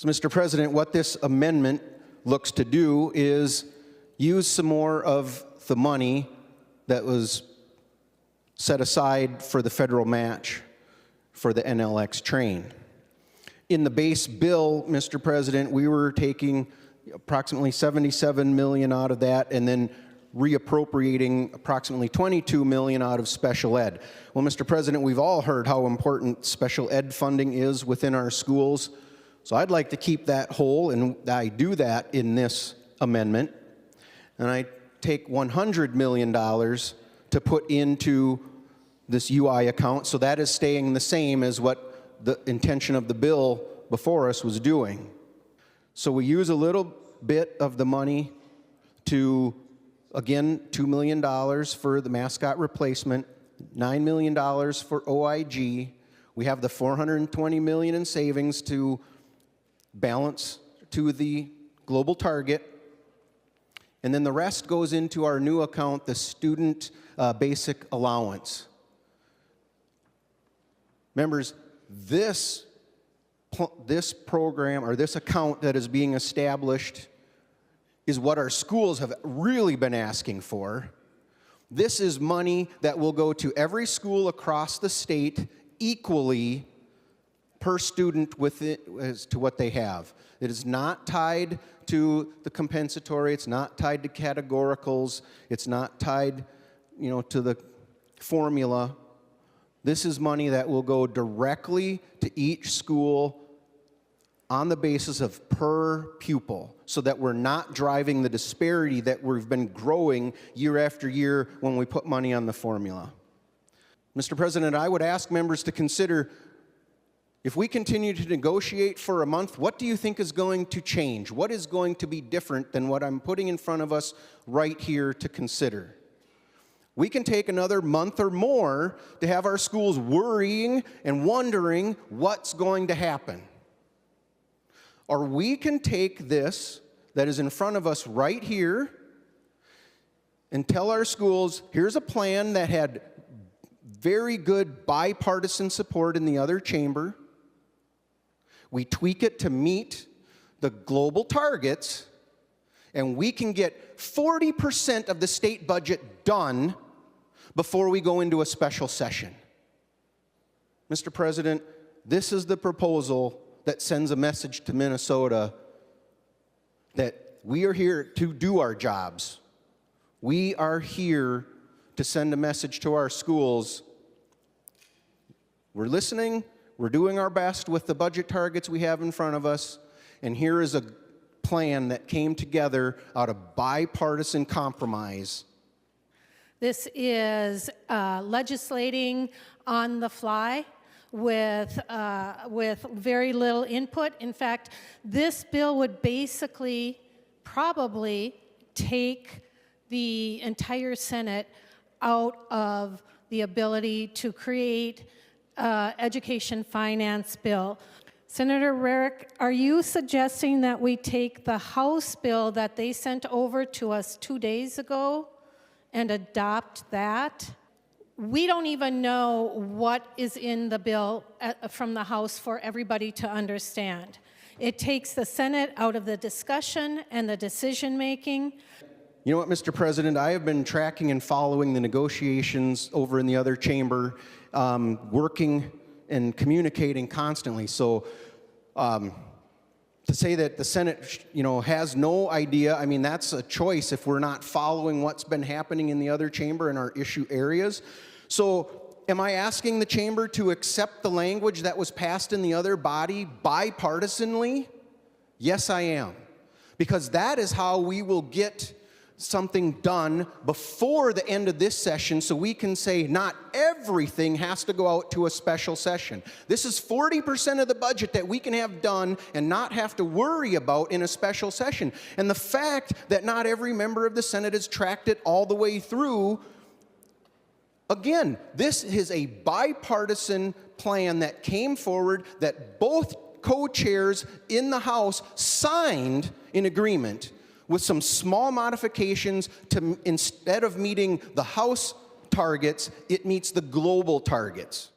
So, Mr. President, what this amendment looks to do is use some more of the money that was set aside for the federal match for the NLX train. In the base bill, Mr. President, we were taking approximately $77 million out of that and then reappropriating approximately $22 million out of special ed. Well, Mr. President, we've all heard how important special ed funding is within our schools, so I'd like to keep that whole, and I do that in this amendment. And I take $100 million to put into this UI account, so that is staying the same as what the intention of the bill before us was doing. So we use a little bit of the money to, again, $2 million for the mascot replacement, $9 million for OIG. We have the $420 million in savings to balance to the global target. And then the rest goes into our new account, the student basic allowance. Members, this program, or this account that is being established, is what our schools have really been asking for. This is money that will go to every school across the state equally per student with it as to what they have. It is not tied to the compensatory, it's not tied to categoricals, it's not tied, to the formula. This is money that will go directly to each school on the basis of per pupil, so that we're not driving the disparity that we've been growing year after year when we put money on the formula. Mr. President, I would ask members to consider, if we continue to negotiate for a month, what do you think is going to change? What is going to be different than what I'm putting in front of us right here to consider? We can take another month or more to have our schools worrying and wondering what's going to happen. Or we can take this that is in front of us right here and tell our schools, here's a plan that had very good bipartisan support in the other chamber. We tweak it to meet the global targets, and we can get 40% of the state budget done before we go into a special session. Mr. President, this is the proposal that sends a message to Minnesota that we are here to do our jobs. We are here to send a message to our schools. We're listening, we're doing our best with the budget targets we have in front of us, and here is a plan that came together out of bipartisan compromise. This is legislating on the fly with very little input. In fact, this bill would basically probably take the entire Senate out of the ability to create education finance bill. Senator Rarick, are you suggesting that we take the House bill that they sent over to us 2 days ago and adopt that? We don't even know what is in the bill from the House for everybody to understand. It takes the Senate out of the discussion and the decision making. You know what, Mr. President, I have been tracking and following the negotiations over in the other chamber, working and communicating constantly. So to say that the Senate, has no idea, I mean, that's a choice if we're not following what's been happening in the other chamber in our issue areas. So am I asking the chamber to accept the language that was passed in the other body bipartisanly? Yes, I am. Because that is how we will get something done before the end of this session, so we can say not everything has to go out to a special session. This is 40% of the budget that we can have done and not have to worry about in a special session. And the fact that not every member of the Senate has tracked it all the way through, again, this is a bipartisan plan that came forward that both co-chairs in the House signed in agreement, with some small modifications to, instead of meeting the House targets, it meets the global targets.